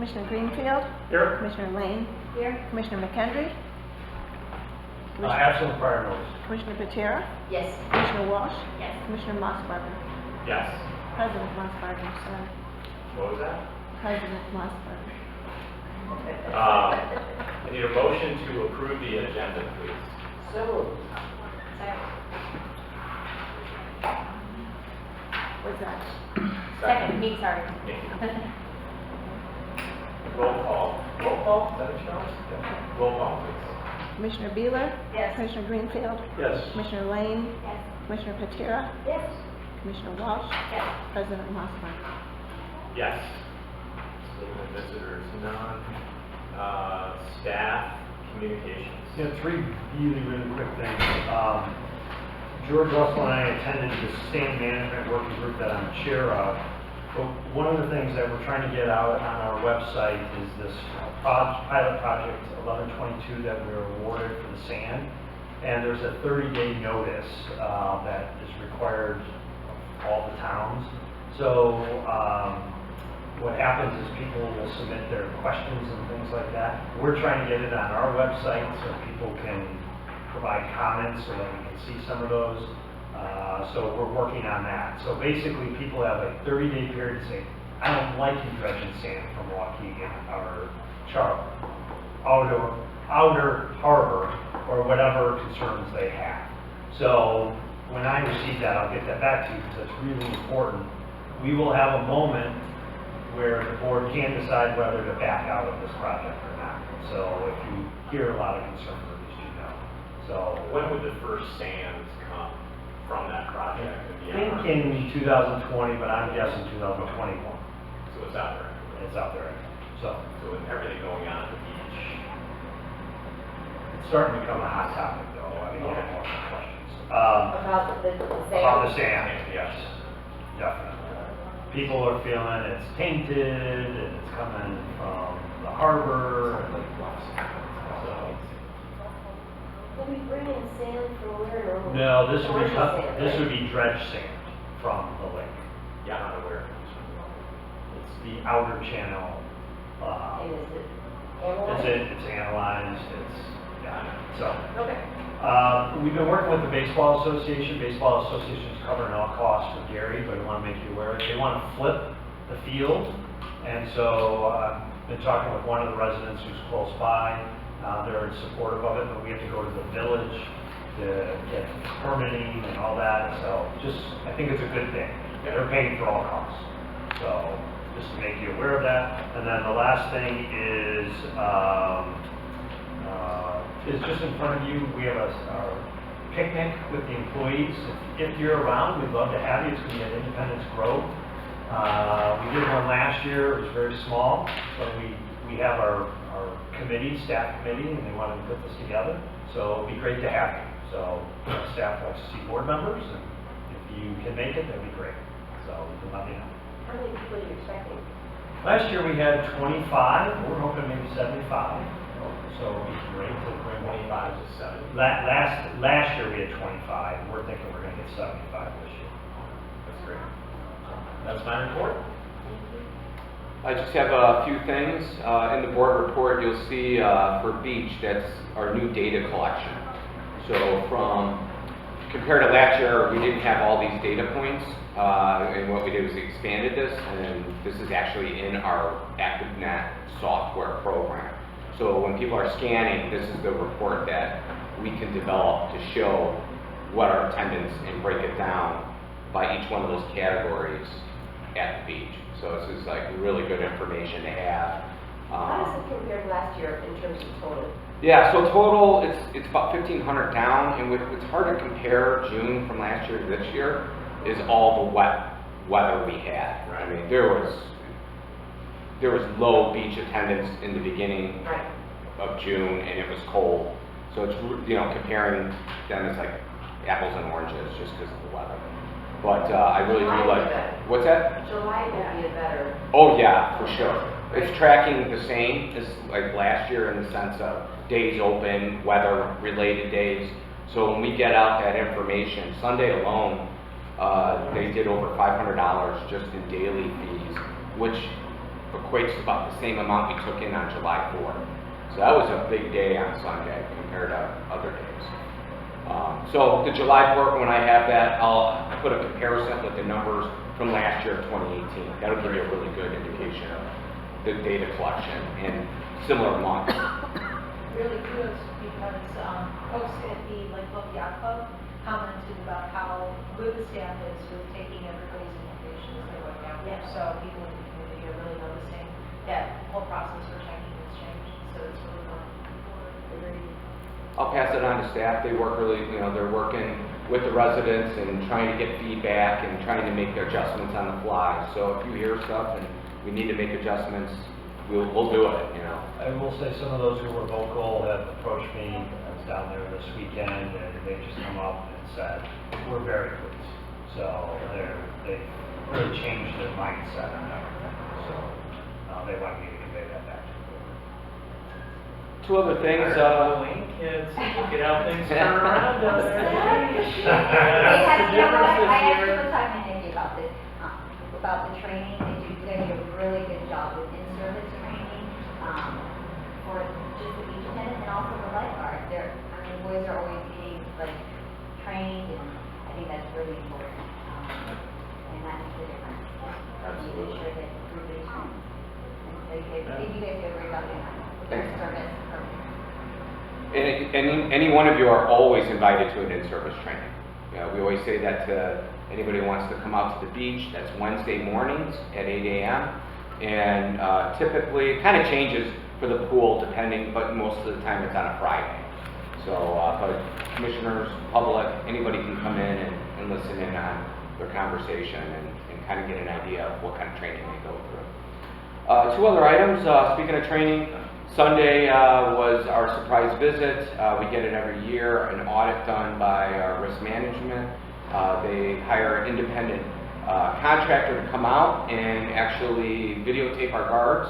Commissioner Greenfield, Here. Commissioner Lane, Here. Commissioner McKendry, Absent prior notice. Commissioner Patera, Yes. Commissioner Walsh, Yes. Commissioner Mossberger, Yes. President Mossberger, sorry, What was that? President Mossberger. I need a motion to approve the agenda, please. So moved. What's that? Second, me, sorry. Roll call. Roll call, is that what you know? Yeah. Roll call, please. Commissioner Beeler, Yes. Commissioner Greenfield, Yes. Commissioner Lane, Yes. Commissioner Patera, Yes. Commissioner Walsh, Yes. President Mossberger. Yes. Student visitors, none. Staff communications. Yeah, three really quick things. George Russell and I attended the sand management working group that I'm chair of. But one of the things that we're trying to get out on our website is this pilot project 1122 that we were awarded for the sand. And there's a 30-day notice that is required of all the towns. So what happens is people will submit their questions and things like that. We're trying to get it on our website so people can provide comments so that we can see some of those. So we're working on that. So basically people have a 30-day period to say, I don't like you dredging sand from Waukegan or outer harbor or whatever concerns they have. So when I receive that, I'll get that back to you because it's really important. We will have a moment where the board can decide whether to back out of this project or not. So if you hear a lot of concern, at least you know. So When would the first sands come from that project? I think in 2020, but I'm guessing 2021. So it's out there. It's out there. So So with everything going on at the beach, it's starting to become a hot topic though. I mean, we'll have more questions. About the same. About the sand, yes, definitely. People are feeling it's tainted and it's coming from the harbor. So, Will we bring in sand from where normally? no, this would be, Commercial sand, this right? would be dredged sand from the lake. yeah, I'm not aware. It's the outer channel. And is it analyzed? It's analyzed, yeah, so. Okay. We've been working with the Baseball Association. Baseball Association is covering all costs for Gary, but I want to make you aware, they want to flip the field. And so I've been talking with one of the residents who's close by. They're supportive of it, but we have to go to the village to get permitting and all that. So just, I think it's a good thing. They're paying for all costs. So just to make you aware of that. And then the last thing is just in front of you. We have a picnic with the employees. If you're around, we'd love to have you. It's going to be at Independence Grove. We did one last year. It was very small, but we have our committee, staff committee, and they wanted to put this together. So it'd be great to have you. So staff likes to see board members, and if you can make it, that'd be great. So you can let me know. How many people are you expecting? Last year we had 25. We're hoping maybe 75. So it'd be great to bring 25 to 70. Last year we had 25. We're thinking we're going to get 75 this year. That's great. That's my report. I just have a few things. In the board report, you'll see for beach, that's our new data collection. So compared to last year, we didn't have all these data points. And what we did was we expanded this, and this is actually in our ActiveNet software program. So when people are scanning, this is the report that we can develop to show what our attendance and break it down by each one of those categories at the beach. So this is like really good information to have. How does it compare to last year in terms of total? Yeah, so total, it's about 1,500 down, and it's hard to compare June from last year to this year, is all the wet weather we had. I mean, there was low beach attendance in the beginning Right. of June, and it was cold. So it's, comparing them, it's like apples and oranges just because of the weather. But I really July do will be like, better. what's that? July will be a better. Oh yeah, for sure. It's tracking the same as like last year in the sense of days open, weather related days. So when we get out that information, Sunday alone, they did over $500 just in daily fees, which equates to about the same amount we took in on July 4th. So that was a big day on Sunday compared to other days. So the July report, when I have that, I'll put a comparison with the numbers from last year of 2018. That'll give you a really good indication of the data collection in similar months. Really kudos because folks at the Lake Bluff Yacht Club commented about how good the staff is with taking everybody's information as they went down there. So people in the community are really noticing that whole process for checking has changed. So it's really fun. I'll pass it on to staff. They work really, they're working with the residents and trying to get feedback and trying to make adjustments on the fly. So if you hear stuff and we need to make adjustments, we'll do it, I will say some of those who were vocal have approached me. I was down there this weekend, and they just come up and said, we're very pleased. So they really changed their mindset on everything. So they want me to convey that back to the board. Two other things. Halloween kids, look at how things turn around down there. Hey, That's the you know what? difference this I actually year. was talking to Nikki about this, about the training. They do a really good job with in-service training, for just the beach attendants and also the lifeguards. Boys are always getting, trained, and I think that's really important. And that makes a difference. You ensure that everybody's trained. And so you guys do a great job doing that. With the service program. And any one of you are always invited to an in-service training. We always say that to anybody who wants to come out to the beach. That's Wednesday mornings at 8 a.m. And typically, it kind of changes for the pool depending, but most of the time it's on a Friday. So, but commissioners, public, anybody can come in and listen in on their conversation and kind of get an idea of what kind of training they go through. Two other items, speaking of training, Sunday was our surprise visit. We get it every year, an audit done by our risk management. They hire an independent contractor to come out and actually videotape our guards,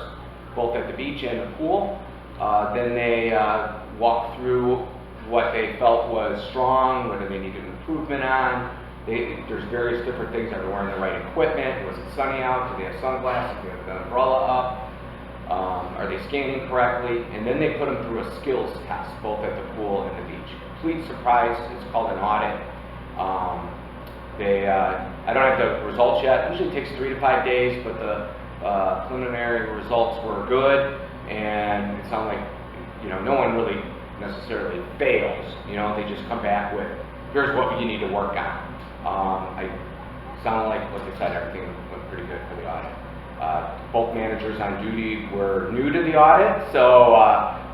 both at the beach and the pool. Then they walk through what they felt was strong, what do they needed improvement on. There's various different things. Are they wearing the right equipment? Was it sunny out? Do they have sunglasses? Do they have the umbrella up? Are they scanning correctly? And then they put them through a skills test, both at the pool and the beach. Complete surprise. It's called an audit. I don't have the results yet. It usually takes 3 to 5 days, but the preliminary results were good, and it sounded like no one really necessarily fails. They just come back with, here's what you need to work on. I sounded like what they said, everything went pretty good for the audit. Both managers on duty were new to the audit, so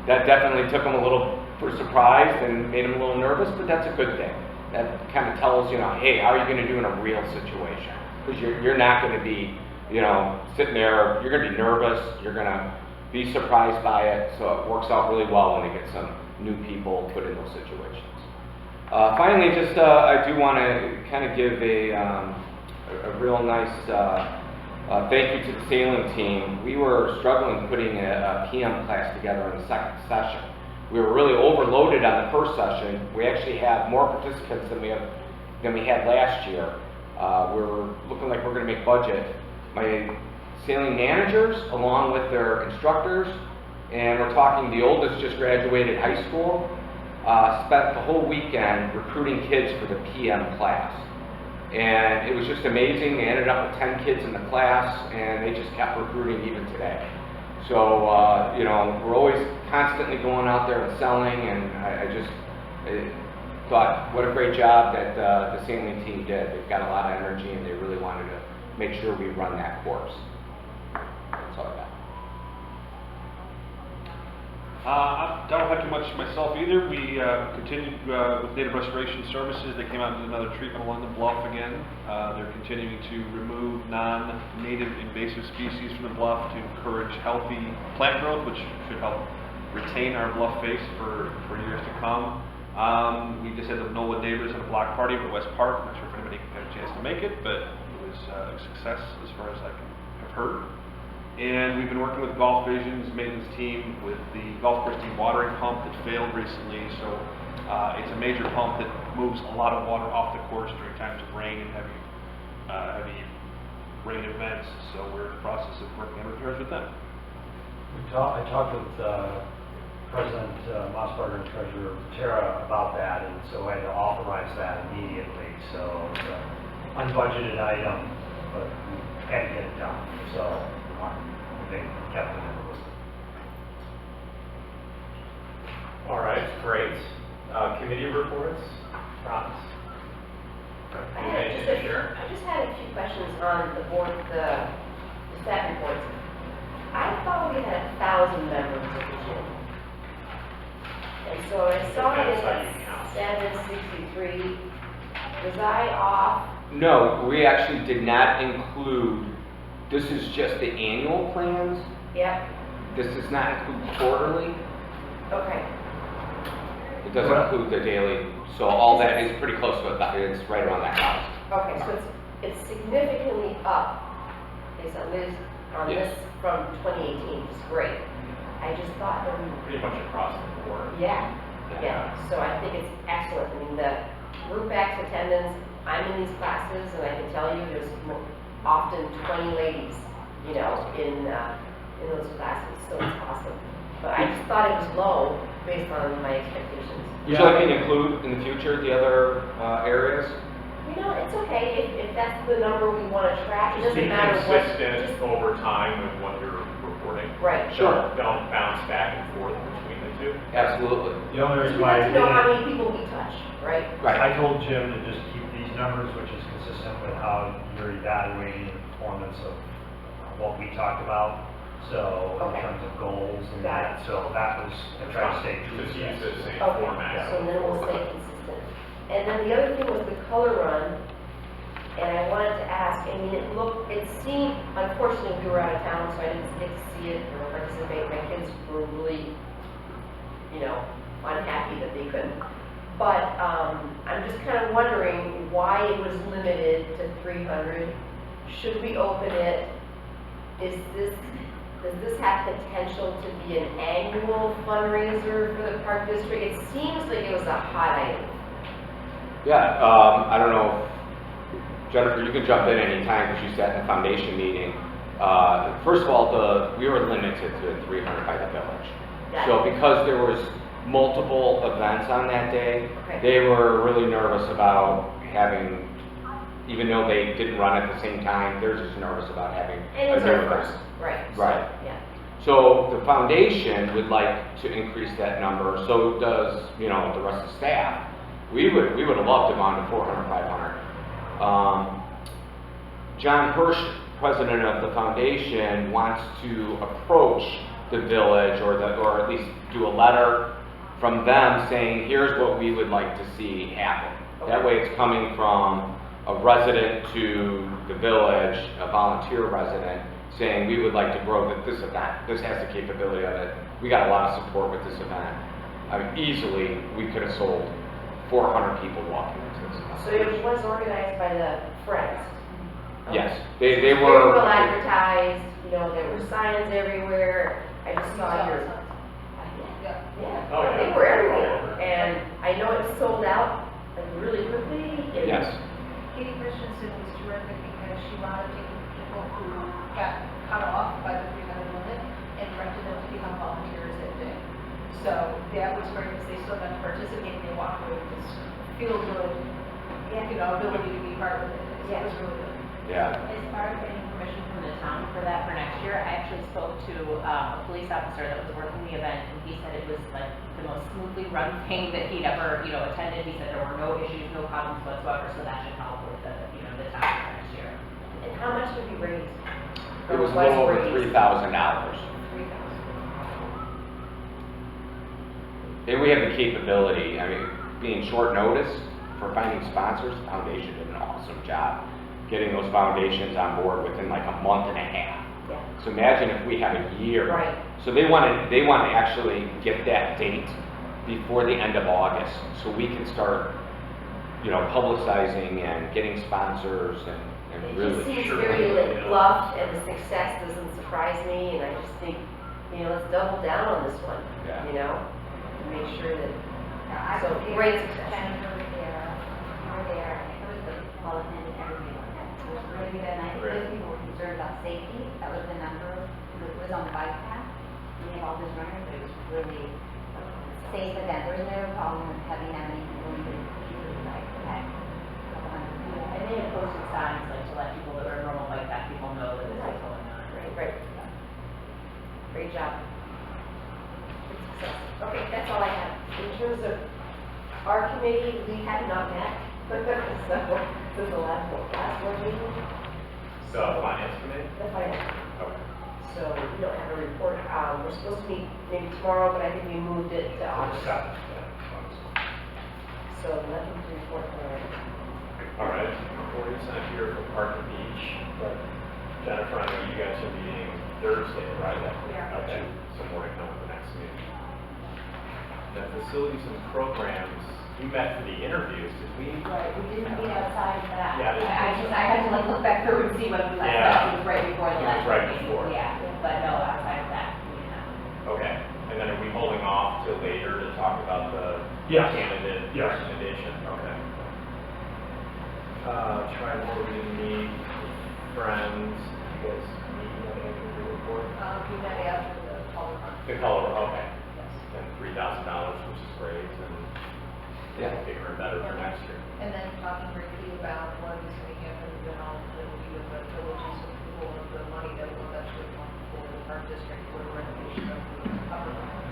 that definitely took them a little surprised and made them a little nervous, but that's a good thing. That kind of tells, hey, how are you going to do in a real situation? Because you're not going to be, sitting there, you're going to be nervous, you're going to be surprised by it, so it works out really well when they get some new people put in those situations. Finally, just I do want to kind of give a real nice thank you to the sailing team. We were struggling putting a PM class together in the second session. We were really overloaded on the first session. We actually have more participants than we had last year. We're looking like we're going to make budget. My sailing managers, along with their instructors, and we're talking the oldest just graduated high school, spent the whole weekend recruiting kids for the PM class. And it was just amazing. They ended up with 10 kids in the class, and they just kept recruiting even today. So, we're always constantly going out there and selling, and I thought what a great job that the sailing team did. They've got a lot of energy, and they really wanted to make sure we run that course. That's all I got. I don't have too much myself either. We continued with native restoration services. They came out and did another treatment along the bluff again. They're continuing to remove non-native invasive species from the bluff to encourage healthy plant growth, which should help retain our bluff face for years to come. We just had the NOLA neighbors at a block party at West Park. I'm not sure if anybody had a chance to make it, but it was a success as far as I have heard. And we've been working with Golf Vision's maintenance team with the golf course dewatering pump that failed recently. So it's a major pump that moves a lot of water off the course during times of rain and heavy rain events, so we're in the process of working on repairs with them. I talked with President Mossberger and Treasurer Tara about that, and so I had to authorize that immediately. So it's an unbudgeted item, but we had to get it done. So they kept it. All right, great. Committee reports, Rob? I just had a few questions on the board, the staff reports. I thought we had 1,000 members of the gym. And so I saw it Depends how you at 763. Was I off? No, we actually did not include, this is just the annual plans. Yep, This does not include quarterly. okay. It doesn't include the daily, so all that is pretty close to it, it's right around that house. Okay, so it's significantly up based on this, Yes. from 2018, which is great. I just thought that we, Pretty much across the board. yeah, so I think it's excellent. I mean, the group X attendance, I'm in these classes and I can tell you there's often 20 ladies, you know, in those classes, so it's awesome. But I just thought it was low based on my expectations. Would you like me to include in the future the other areas? You know, it's okay if that's the number we want to track. It Just be doesn't matter what. consistent over time with what you're reporting. Right. Sure. Don't bounce back and forth between the two. Absolutely. The only We reason why I have to know how did many people we touch, right? Right. I told Jim to just keep these numbers, which is consistent with how you're evaluating the performance of what we talked about. So in Okay. terms of goals and Got that, so that was, I tried to stay true Just to use that. the same Okay, format. so then we'll stay consistent. And then the other thing was the color run, and I wanted to ask, I mean, it seemed, unfortunately, we were out of town, so I didn't get to see it or participate. My kids were really, you know, unhappy that they couldn't. But I'm just kind of wondering why it was limited to 300. Should we open it? Does this have potential to be an annual fundraiser for the park district? It seems like it was a hot item. Yeah, I don't know, Jennifer, you can jump in anytime because you sat in the foundation meeting. First of all, we were limited to 300 by the village. Yeah. So because there was multiple events on that day, Okay. they were really nervous about having, even though they didn't run at the same time, they're just nervous about having And a it's new our event. first, right? so, Right. Yeah. So the foundation would like to increase that number, so does, you know, the rest of the staff. We would have loved to have gone to 400, 500. John Hirsch, president of the foundation, wants to approach the village or at least do a letter from them saying, here's what we would like to see happen. That way it's coming from a resident to the village, a volunteer resident, saying we would like to grow this event. This has the capability of it. We got a lot of support with this event. I mean, easily we could have sold 400 people walking into this event. So it was organized by the Friends. Yes, they Very were. well advertised, you know, there were signs everywhere. I just saw your, Yeah. yeah, Oh, yeah. they were everywhere. And I know it sold out like really quickly. and- Yes. Katie Christensen was terrific because she wound up taking people who got cut off by the 300 limit and directed them to become volunteers that day. So that was great because they still got to participate and they walked away with this feel good, you know, ability to be part of it. It was really good. Yeah. As far as getting permission from the town for that for next year, I actually spoke to a police officer that was working the event, and he said it was like the most smoothly run thing that he'd ever, you know, attended. He said there were no issues, no problems whatsoever, so that should help with the, you know, the town for next year. And how much did we raise? It was a Or little over raised? $3,000. 3,000. And we have the capability, I mean, being short notice for finding sponsors, the foundation did an awesome job getting those foundations on board within like a month and a half. Yeah. So imagine if we have a year. Right. So they want to actually get that date before the end of August, so we can start, you know, publicizing and getting sponsors and It really. just seems Sure. very like Bluff, and the success doesn't surprise me, and I just think, you know, let's double down on this one, Yeah. you know? To make sure that, I So, was there, great success. Jennifer was there, you were there, it was the bulletin, everybody was there. It was really good, and I think those people were concerned about safety, that was the number, it was on the bike path. We have all those runners, but it was really safe for them, there was no problem with having that many people even easily like that. And they had posted signs like to let people that are normal bike path people know that this is going on. Great. Great job. Good success. Okay, that's all I have. In terms of our committee, we have not met, so, since the last board meeting. The finance committee? The finance. Okay. So we don't have a report. We're supposed to meet maybe tomorrow, but I think we moved it to August. So nothing to report there. All right, Corey's not here for Park and Beach, but Jennifer, I know you guys are meeting Thursday, right? We are. Okay, so more to come at the next meeting. The facilities and programs, we met for the interviews, did we? Right, we didn't meet outside of that. Yeah, I had to like look back through and see when we last Yeah. met, it was right before the It was last right meeting. before. Yeah, but no, outside of that, we did not. Okay, and then are we holding off till later to talk about the Yes. candidate Yes. recommendation? Okay. Try to meet friends, you guys meet, you have anything to report? We met after the color run. The color, okay, Yes. and $3,000, which is great, and Yeah. bigger and better for next year. And then talking briefly about what is going to happen with the with the village's approval of the money that will eventually come for the park district for the renovation of the upper line.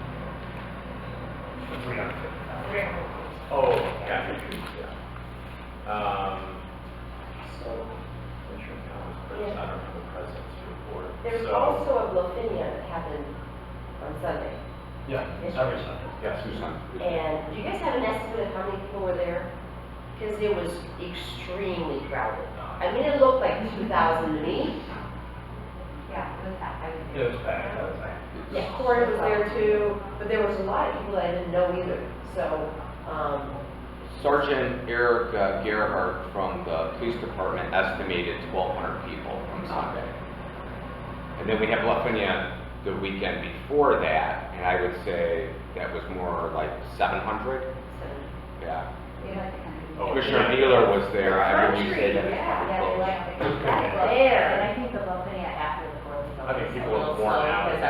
350. Oh, gotcha, yeah. So, insurance comments, I don't have the president's report. There's So- also a Bluffinia that happened on Sunday. Yeah, every Sunday. Yes, Susan. And do you guys have an estimate of how many people were there? Because it was extremely crowded. I mean, it looked like 2,000 to me. Yeah, it was that, I was. It was packed, that was packed. Yeah, Corey was there too, but there was a lot of people that I didn't know either. So, Sergeant Eric Gerhardt from the police department estimated 1,200 people from Sunday. And then we have Lafayette the weekend before that, and I would say that was more like 700. Yeah. We like to kind of. Oh, Commissioner Mueller was there, I would you say that. Yeah, Yeah, they like to. It was good. that's And there. I think the Buffini after the Fourth is I think always a people little have worn slow out. because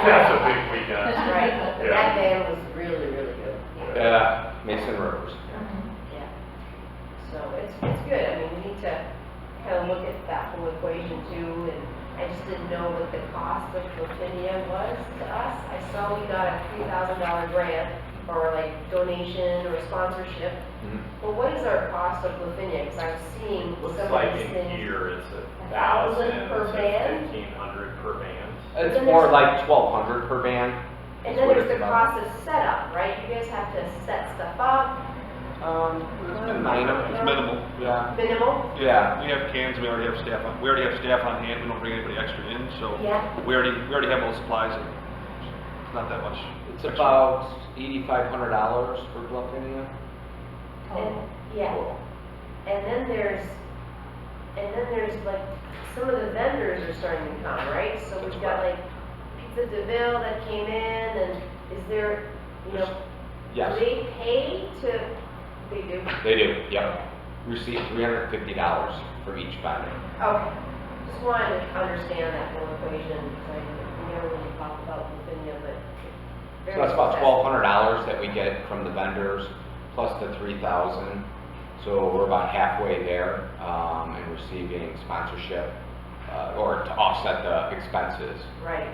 That's a big weekend. That's right. But Yeah. that band was really, really good. Mason Rivers. Yeah. So it's good. I mean, we need to kind of look at that whole equation too, and I just didn't know what the cost of Lavinia was to us. I saw we got a $3,000 grant or like donation or sponsorship. But what is our cost of Lavinia? Because I was seeing Looks some like of these in things. here, it's 1,000 per to band? 1,500 per band. It's then more there's- like 1,200 per band. And is then what there's it's the about. cost of setup, right? You guys have to set stuff up, It's minor. It's minimal. Yeah. minimal. Yeah. We have cans, we already have staff on, we already have staff on hand, we don't bring anybody extra in, so Yeah. we already have all the supplies, and it's not that much. It's extra. about $8,500 for Bluffania. And, yeah. Total. And then there's like, some of the vendors are starting to come, right? So we've got like Pizza DeVille that came in, and is there, you know, Yes, do they pay to, they do? they do, yep. Receive $350 for each vendor. Okay. Just wanted to understand that whole equation, because we never really talked about Lavinia, but. So very that's about successful. $1,200 that we get from the vendors, plus the $3,000. So we're about halfway there, in receiving sponsorship, or to offset the expenses. Right.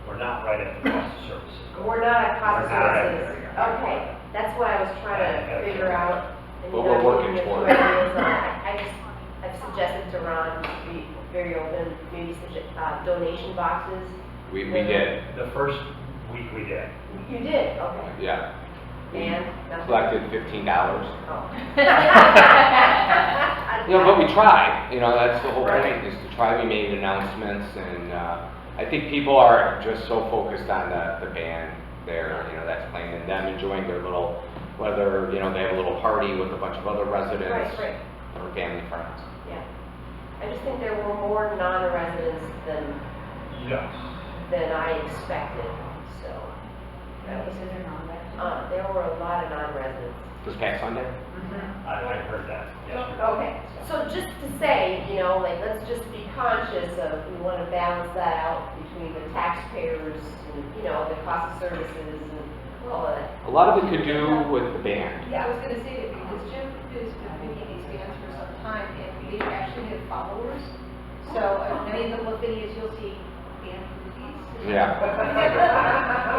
We're not right at the cost of services. We're not at cost of We're not at services. there yet. Okay, that's what I was trying to figure out. And, But you know, we're working giving me a toward few it. ideas on it. I've suggested to Ron to be very open, maybe donation boxes. We did, The first week we did. You did, okay. yeah. We And? nothing? collected $15. Oh. You know, but we tried, you know, that's the whole Right. point, is to try. We made announcements, and I think people are just so focused on the band there, you know, that's playing, and them enjoying their little, whether, you know, they have a little party with a bunch of other residents Right. or family friends. Yeah. I just think there were more non-residents Yes. than I expected, so. That was, They're non-registered. there were a lot of non-residents. This past Sunday? I heard that yesterday. Okay, so just to say, you know, like, let's just be conscious of, we want to balance that out between the taxpayers and, you know, the cost of services and all of that. A lot of it could do with the band. Yeah, I was gonna say that because Jim has been making these bands for some time, and they actually have followers. So, many of the videos you'll see band movies. Yeah.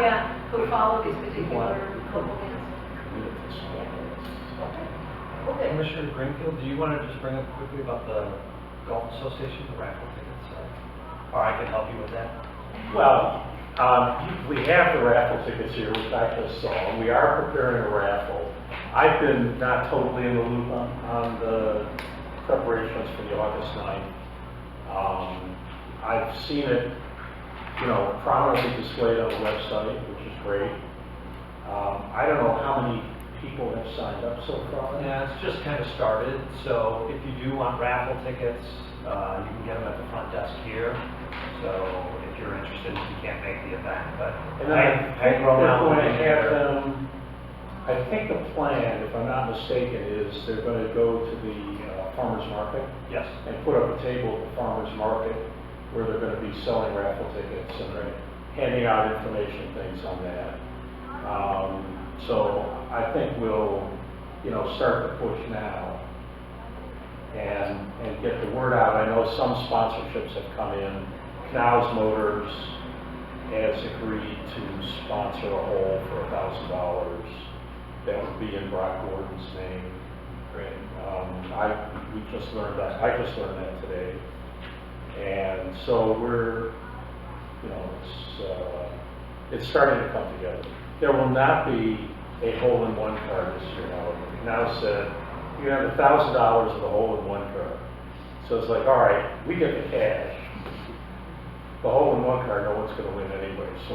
Yeah, who follow these particular local bands. Okay. Commissioner Greenfield, do you want to just bring up quickly about the Golf Association, the raffle tickets? Or I can help you with that? Well, we have the raffle tickets here, which I just saw. We are preparing a raffle. I've been not totally in the loop on the preparations for the August 9th. I've seen it, you know, prominently displayed on the website, which is great. I don't know how many people have signed up so far. Yeah, it's just kind of started, so if you do want raffle tickets, you can get them at the front desk here. So if you're interested, you can't make the event, but And then I think throw they're out going to the have name. them, I think the plan, if I'm not mistaken, is they're going to go to the farmer's market Yes. and put up a table at the farmer's market where they're going to be selling raffle tickets and handing out information, things on that. So I think we'll, you know, start the push now and get the word out. I know some sponsorships have come in. Canals Motors has agreed to sponsor a hole for $1,000. That would be in Brock Gordon's name. Great. We just learned that. I just learned that today. And so we're, you know, it's starting to come together. There will not be a hole-in-one card this year, however. Now said, you have $1,000 of the hole-in-one card. So it's like, all right, we get the cash. The hole-in-one card, no one's going to win anyway. So,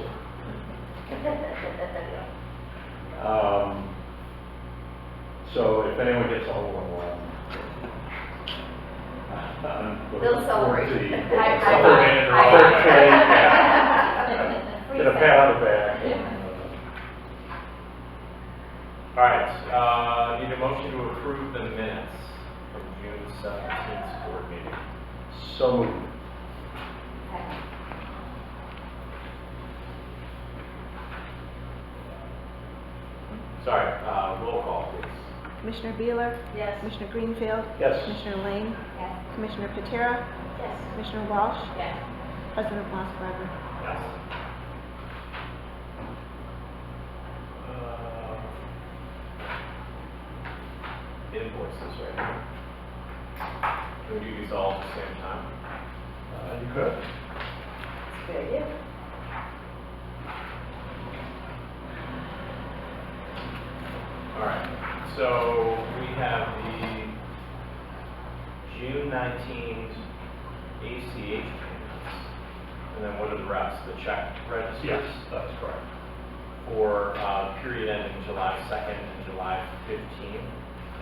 so if anyone gets a hole-in-one, They'll celebrate. High High five. Get a pat on the back. All right, need a motion to approve the minutes from June 17th board meeting. So moved. Sorry, roll call, please. Commissioner Beeler? Yes. Commissioner Greenfield? Yes. Commissioner Lane? Yes. Commissioner Patera? Yes. Commissioner Walsh? Yes. President Mossberger? Yes. Invoices, right? Can we do these all at the same time? You could. Good idea. All right, so we have the June 19th ACH payments. And then what are the rest? The check registers? Yes, that is correct. For period ending July 2nd and July 15th.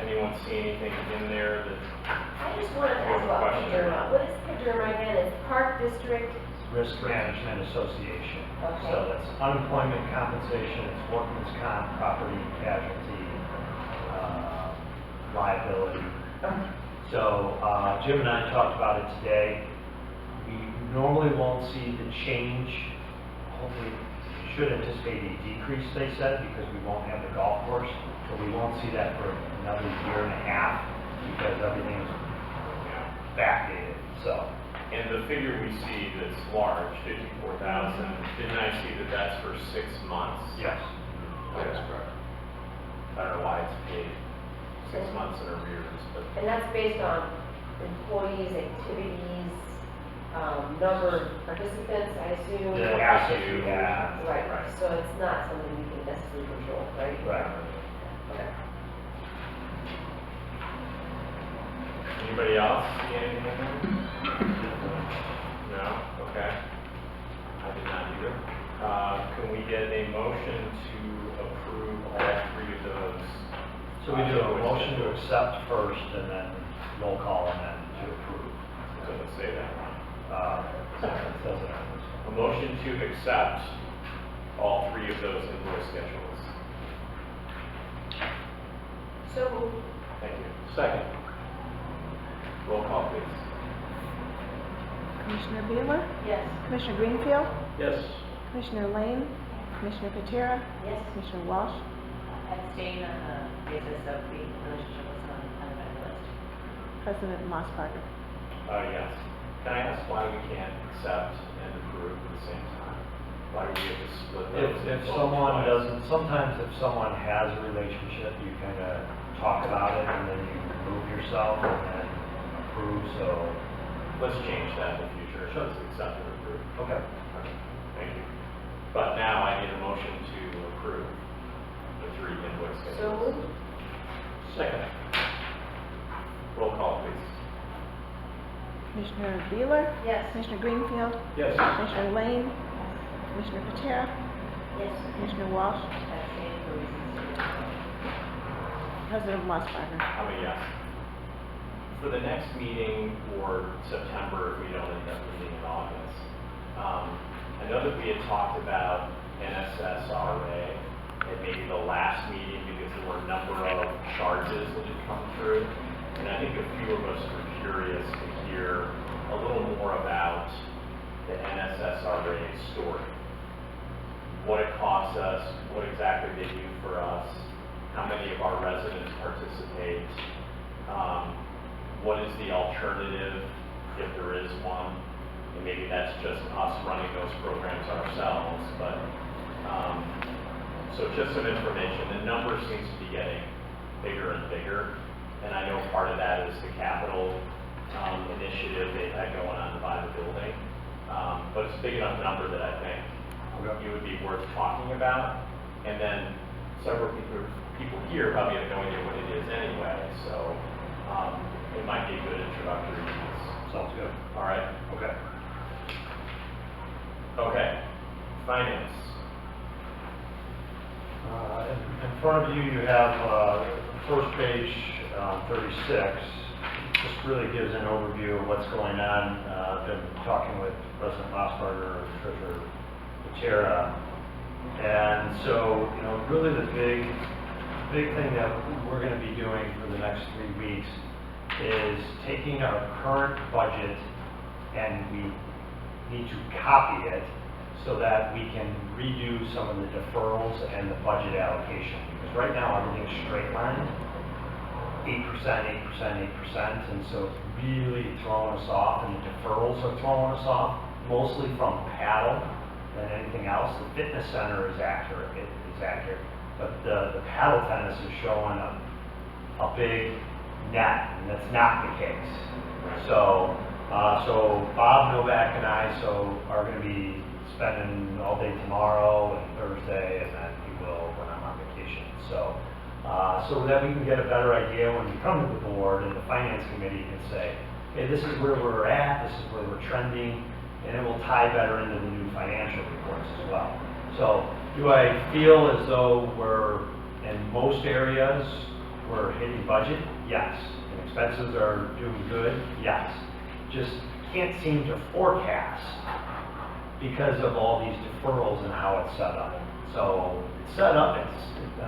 Anyone see anything in there that, I just wanted to ask about PDERMA. What is PDERMA again? It's Park District. Risk Management Association. Okay. So that's unemployment compensation, it's workman's comp, property casualty, liability. So Jim and I talked about it today. We normally won't see the change. Hopefully, we should anticipate a decrease, they said, because we won't have the golf course. But we won't see that for another year and a half because everything's backdated. So. and the figure we see that's large, 54,000, didn't I see that that's for 6 months? Yes. That is correct. I don't know why it's paid 6 months in arrears, but. And that's based on employees, activities, number of participants, I assume. The assets you have. Right, Right. so it's not something we can necessarily control, right? Right. Okay. Anybody else see anything in there? No? Okay. I did not either. Can we get a motion to approve all three of those? So we do a motion to accept first and then roll call and then to approve. Doesn't say that. So it says it on this A motion to accept all three of those invoice schedules. So moved. Thank you. Second. Roll call, please. Commissioner Bueller, Yes. Commissioner Greenfield, Yes. Commissioner Lane, Commissioner Patera, Yes. Commissioner Walsh, Abstain on the basis of the relationship with someone on the vendor list. President Mossberger. Yes. Can I ask why we can't accept and approve at the same time? Why do we have to split those? If and vote someone twice? doesn't, sometimes if someone has a relationship, you kind of talk about it and then you remove yourself and then approve, so. Let's change that in the future. Let's accept and approve. Okay. Okay, thank you. But now I need a motion to approve the 3 invoice schedules. So moved. Second. Roll call, please. Commissioner Bueller, Yes. Commissioner Greenfield, Yes. Commissioner Lane, Commissioner Patera, Yes. Commissioner Walsh, Abstain for reasons stated. President Mossberger. I'm a yes. For the next meeting or September, if we don't end up meeting in August, I know that we had talked about NSSRA at maybe the last meeting because there were a number of charges that had come through. And I think a few of us were curious to hear a little more about the NSSRA story. What it costs us, what exactly they do for us, how many of our residents participate, what is the alternative if there is one, and maybe that's just us running those programs ourselves, but, so just some information. The number seems to be getting bigger and bigger, and I know part of that is the capital initiative they've had going on to buy the building, but it's a big enough number that I think it would be worth talking about, and then several people here probably have no idea what it is anyway, so it might be a good introductory piece. Sounds good. All right? Okay. Okay. Finance. In front of you, you have first page 36. Just really gives an overview of what's going on. I've been talking with President Mossberger, Treasurer Patera, and so really the big thing that we're going to be doing for the next 3 weeks is taking our current budget and we need to copy it so that we can redo some of the deferrals and the budget allocation. Because right now everything's straight lined, 8%, 8%, 8%, and so it's really throwing us off, and the deferrals are throwing us off, mostly from paddle than anything else. The fitness center is accurate, but the paddle tennis is showing a big net, and that's not the case. So Bob Novak and I are going to be spending all day tomorrow and Thursday, and then he will when I'm on vacation. So that we can get a better idea when we come to the board and the finance committee can say, hey, this is where we're at, this is where we're trending, and it will tie better into the new financial reports as well. So do I feel as though we're, in most areas, we're hitting budget? Yes. And expenses are doing good? Yes. Just can't seem to forecast because of all these deferrals and how it's set up. So it's set up, I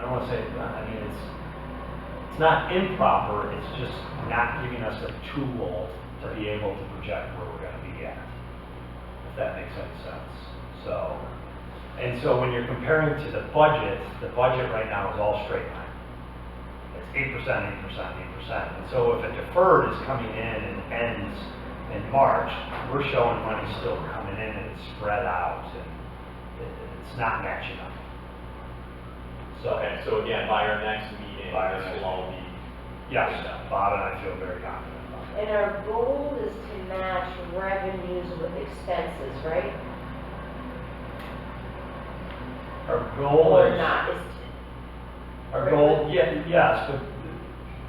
don't want to say, it's not improper, it's just not giving us a tool to be able to project where we're going to be at, if that makes any sense. So when you're comparing to the budget right now is all straight line. It's 8%, 8%, 8%. And so if a deferred is coming in and ends in March, we're showing money still coming in and it's spread out and it's not matching up. Okay, so again, by our next meeting, this will all be. Yes, Bob and I feel very confident about that. And our goal is to match revenues with expenses, right? Our goal Or is. not? Our goal, yes,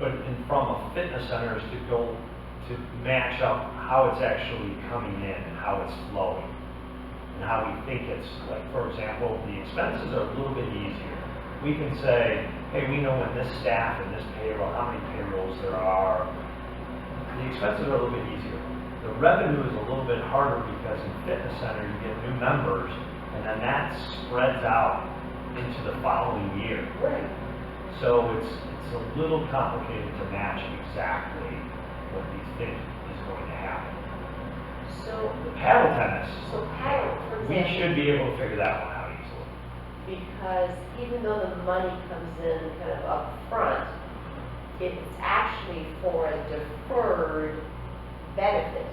but from a fitness center is to go to match up how it's actually coming in and how it's flowing and how we think it's, like, for example, the expenses are a little bit easier. We can say, hey, we know in this staff and this payroll, how many payrolls there are. The expenses are a little bit easier. The revenue is a little bit harder because in fitness center you get new members and then that spreads out into the following year. Right. So it's a little complicated to match exactly what we think is going to happen. So, The paddle tennis, so paddle, for we example. should be able to figure that one out easily. Because even though the money comes in kind of up front, it's actually for a deferred benefit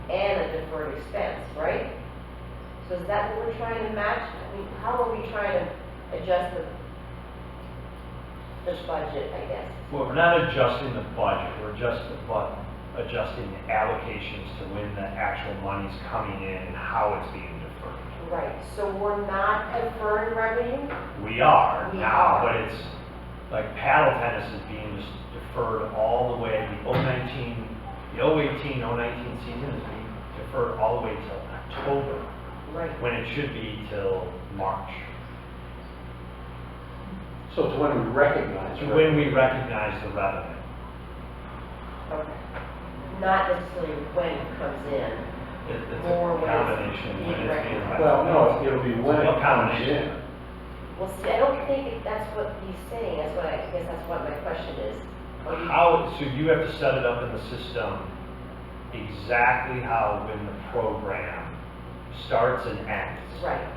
and a deferred expense, right? So is that what we're trying to match? I mean, how are we trying to adjust the budget, I guess? Well, we're not adjusting the budget, we're just adjusting the allocations to when the actual money's coming in and how it's being deferred. Right, so we're not deferring revenue? We are We now, are. but it's like paddle tennis is being just deferred all the way. The 018, 019 season is being deferred all the way till October, Right. when it should be till March. So it's when we recognize. When we recognize the revenue. Okay. Not necessarily when it comes in. It's More a when it's combination when being it's being recognized. Well, no, it'll be when it What comes combination? in. Well, see, I don't think that's what he's saying, that's what I guess that's what my question is. Are you- How, so you have to set it up in the system exactly how when the program starts and ends. Right,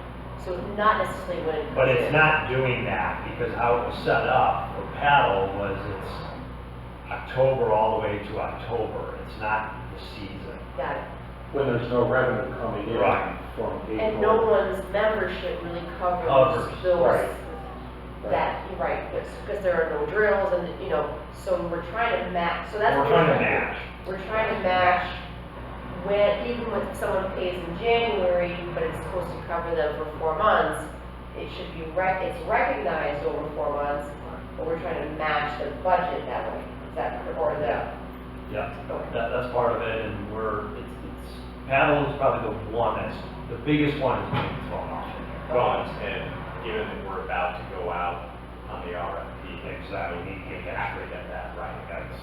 so not necessarily when it comes in. But it's not doing that because how it was set up for paddle was it's October all the way to October. It's not the season. Got it. When there's no revenue coming in Right. from April. And no one's membership really covers Covers, those. right. That, you're right, because there are no drills and, you know, so we're trying to match, so that's. We're what trying to match. We're trying to match when, even when someone pays in January, but it's supposed to cover them for 4 months, it should be it's recognized over 4 months, but we're trying to match the budget that way. Is that, or the, Yeah, Okay. that's part of it, and it's paddle is probably the one that's, the biggest one is being thrown off. Well, and given that we're about to go out on the RFP. Exactly, we need to get We that have to straight. get that right,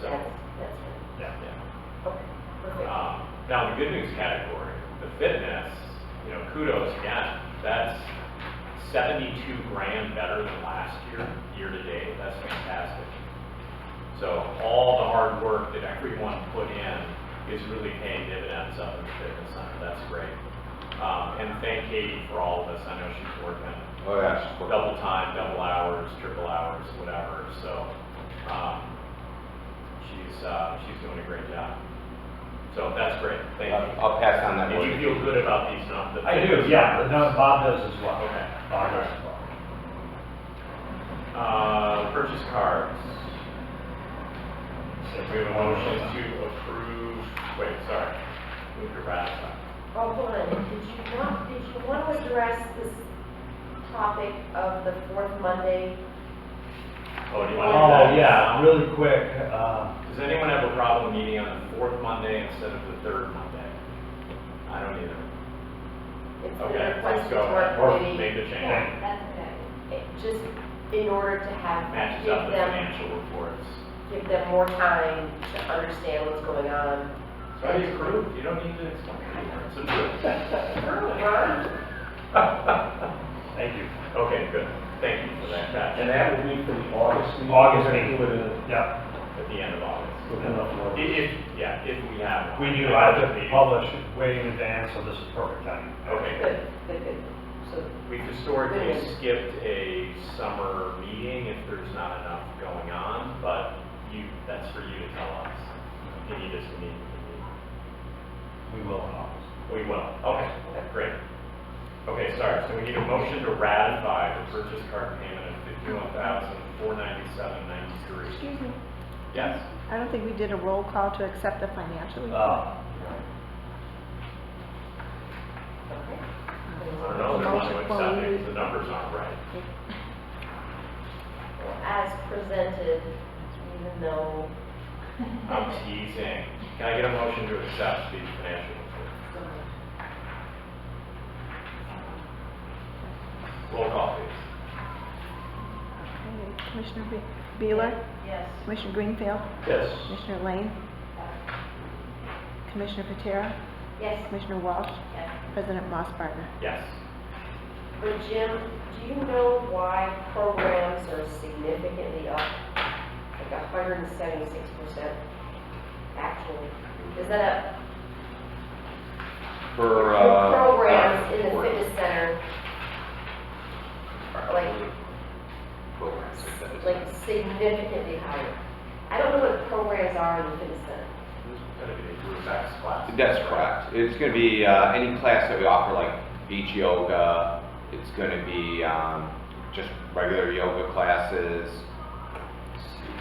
so, that's, Yeah. yeah. okay, perfect. Now, the good news category, the fitness, you know, kudos again, that's 72 grand better than last year to date, that's fantastic. So all the hard work that everyone put in is really paying dividends up in the fitness center, that's great. And thank Katie for all of this, I know she's working Oh, yes. double time, double hours, triple hours, whatever, so, she's doing a great job. So that's great, thank you. I'll pass on that And one. you feel good about these numbers? I do, yeah, no, Bob does as well. Okay. Bob does as well. Purchase cards. So we have a motion to approve, wait, sorry, move to ratify. Oh, hold on, did you want to address this topic of the fourth Monday? Oh, do you want to? Oh, yeah, really quick, Does anyone have a problem meeting on the fourth Monday instead of the third Monday? I don't either. It's been Okay, let's requested go to our ahead, or committee. make the change. Yeah, that's okay. Just in order to have, Matches give up with them, financial reports. give them more time to understand what's going on. It's already approved, you don't need to explain anymore, it's approved. Ron? thank you. Okay, good, thank you for that catch. And that would be for the August meeting. August We're gonna meeting. do it Yeah, At the end of August. with enough notice. If we have. we do, I have to publish it way in advance, so this is perfect timing. Okay. Good. So, We've historically Good. skipped a summer meeting if there's not enough going on, but that's for you to tell us. If you need us to meet, We will in August. we will. Okay, great. Okay, sorry, so we need a motion to ratify the purchase card payment of $51,497.93. Excuse me, Yes? I don't think we did a roll call to accept the financial report. I don't know, they want to accept it, 'cause the numbers aren't right. well, as presented, even though, I'm teasing. Can I get a motion to accept the financial report? Roll call, please. Okay, Commissioner Beeler, Yes. Commissioner Greenfield, Yes. Commissioner Lane, Commissioner Patera, yes, Commissioner Walsh, Yes. President Mossberger. Yes. But Jim, do you know why programs are significantly up, like 176% actually? Is that For, your programs in the for- fitness center, like, Programs, that is- like significantly higher? I don't know what programs are in the fitness center. It's gonna be a group X class. That's correct. It's gonna be, any class that we offer, like beach yoga, it's gonna be, just regular yoga classes. Let's see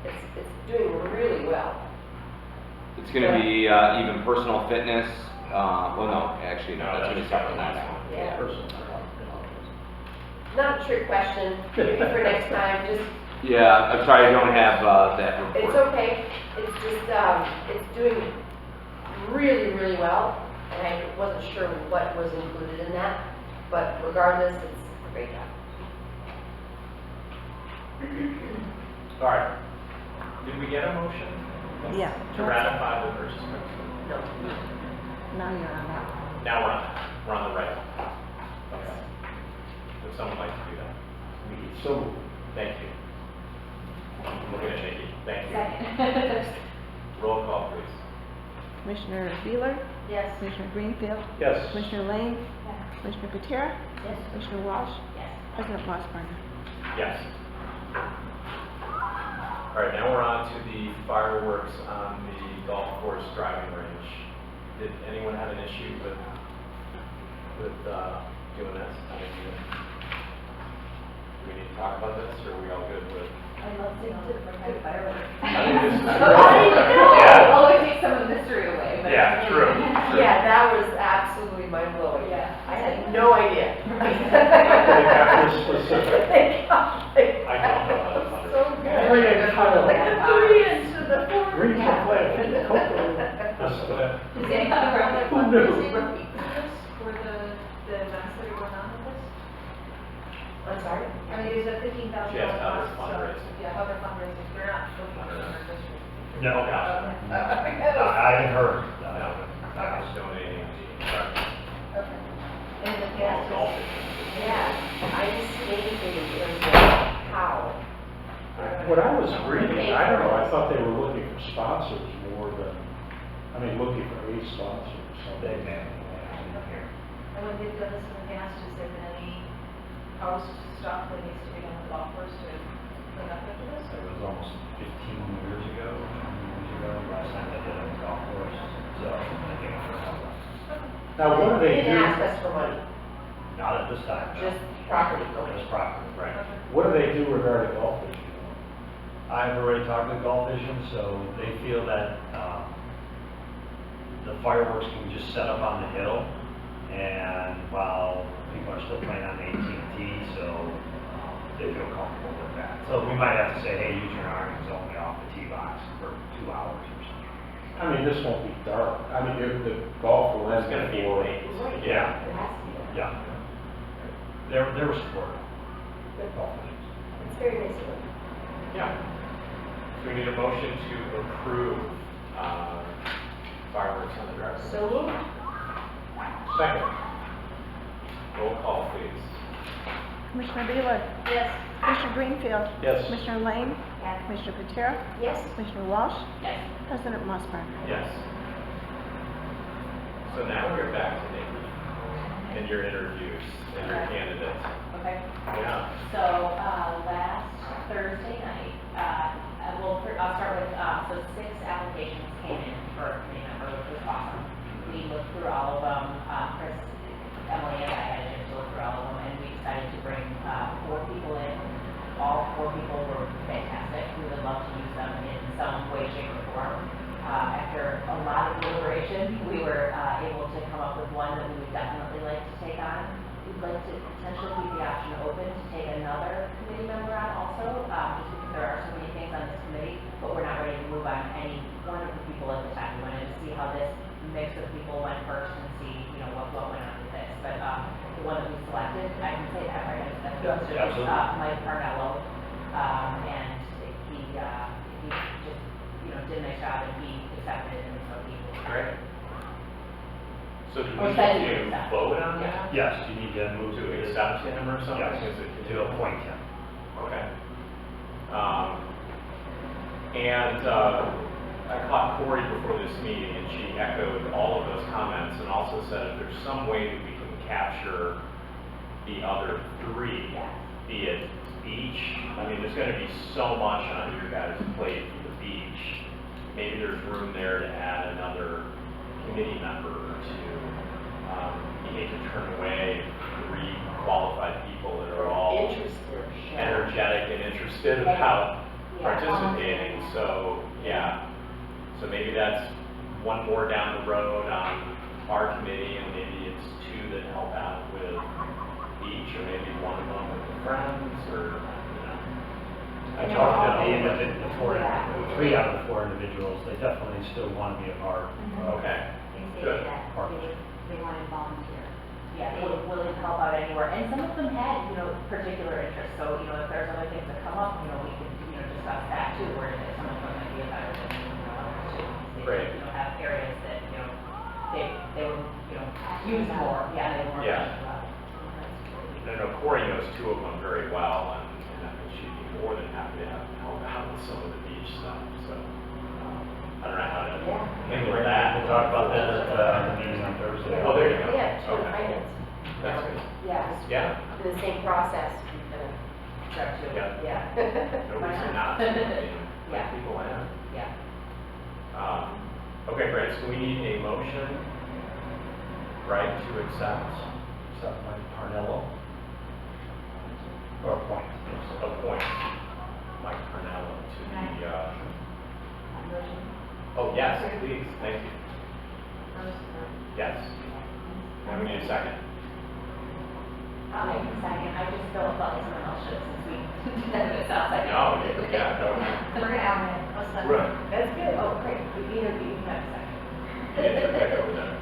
here. It's doing really well. It's gonna be, even personal fitness, well, no, actually, no, No, that's that's gonna be just separate separate. now. Yeah. Personal. Not a trick question, maybe for next time, just, Yeah, I'm sorry, I don't have, that report. it's okay. It's just, it's doing really, really well. And I wasn't sure what was included in that, but regardless, it's a great job. All right. Did we get a motion? Yeah. To ratify the purchase price? No. Now you're on that. Now we're on the right. Okay. Would someone like to do that? So, Thank you. I'm looking at Nikki. Thank you. Second. Roll call, please. Commissioner Beeler, Yes. Commissioner Greenfield, yes. Commissioner Lane, Yes. Commissioner Patera, Yes. Commissioner Walsh, Yes. President Mossberger. Yes. All right, now we're on to the fireworks on the golf course driving range. Did anyone have an issue with doing this? Do we need to talk about this, or are we all good with? I love seeing the fireworks. I think this is Yeah. Always take some of the mystery away, but. Yeah, true. Yeah, that was absolutely mind blowing. Yeah. I had no idea. They got this specific. Thank God. I don't know how to find it. So good. Three inch flag. Like the 3 inch to the 4. Green flag, and the cocoa. That's the- Does anybody have like Who knew? fundraising for the events that are going on with this? I'm sorry? I mean, there's a $15,000. She asked how it's so- fundraising. Yeah, other fundraising, they're not looking for our district. No, Oh, gosh. I haven't heard. No, I was donating the Okay. In the past, golf. Yeah, I just maybe in terms of how. What I was reading, I don't know, I thought they were looking for sponsors more than, I mean, looking for a sponsor or something. They may. and when they've done this in the past, has there been any post stuff that needs to be done on the golf course to clean up after this? It was almost 15 years ago, 20 years ago, last time they did it on the golf course. So I think it's for help. Now, what do they Didn't ask do, us for money, Not at this time, no. just property Just donation. property, right. what do they do regarding golf fishing? I've already talked to Golf Vision, so they feel that the fireworks can just set up on the hill, and while people are still playing on the AT&T, so they feel comfortable with that. So we might have to say, hey, use your arms only off the tee box for 2 hours or something. I mean, this won't be dark, I mean, the golf will end It's gonna be before. late. Yeah, It has to be. yeah. They were supportive. Good. Golf Vision. It's very nice of them. Yeah. So we need a motion to approve fireworks on the driveway. So moved. Second, Roll call, please. Commissioner Beeler, Yes. Commissioner Greenfield, yes. Commissioner Lane, Yes. Commissioner Patera, Yes. Commissioner Walsh, Yes. President Mossberger. Yes. So now we're back to Nikki and your interviews and your candidates. Okay. Yeah. So, last Thursday night, I'll start with, so 6 applications came in for a committee member, which was awesome. We looked through all of them, Chris, Emily and I had a chance to look through all of them, and we decided to bring, 4 people in. All 4 people were fantastic. We would love to use them in some way, shape, or form. After a lot of deliberation, we were, able to come up with one that we would definitely like to take on. We'd like to potentially keep the option open to take another committee member on also, just because there are so many things on this committee, but we're not ready to move on any one of the people at the time. We wanted to see how this mix of people went first and see, what went on with this. But, the one that we selected, I can say that, right? That's Yeah, it's, absolutely. Mike Parnello, and he just, did a nice job, and he accepted, and so he. Great. So do Or we send need it to to staff. vote on that? Yes, you need to move To accept him or something? Yes, Is it- to appoint him. Okay. And I caught Corey before this meeting, and she echoed all of those comments and also said if there's some way that we can capture the other three, Yes. be it beach, I mean, there's gonna be so much on your guys' plate for the beach. Maybe there's room there to add another committee member or two. You hate to turn away 3 qualified people that are all Interested. energetic and interested about Yeah. participating, so, yeah. So maybe that's one more down the road on our committee, and maybe it's 2 that help out with each, or maybe one of them with the friends, or, you know. I talked to the 3 Yeah. out of the 4 individuals, they definitely still want to be a part. Okay, They good. stated that they wanted to volunteer. Yeah, willing to help out anywhere, and some of them had, particular interests, so, if there's other things that come up, we can, discuss that too, where some of them might be a better than, others too. They, Great. have areas that, they were, used more, yeah, they were more Yeah. passionate about. I know Corey knows 2 of them very well, and I think she'd be more than happy to help out with some of the beach stuff, so, I don't know how to handle that. We'll talk about that at the meeting on Thursday. Oh, there you go. We have 2 Okay. finance. That's good. Yeah, Yeah, Do the same process. correct too. yeah, Yeah. no reason not to, I mean, Yeah. let people in. Yeah. Okay, great, so we need a motion, right, to accept Mike Parnello. Or appoint. appoint Mike Cornell to the, Motion. oh, yes, please, thank you. First, Yes. Now we need a second. I'll make a second, I just felt like someone else should, since we, it sounds like. No, yeah, no. We're gonna have a second. Right. That's good. Oh, great, you can have a second. Get your pick over there.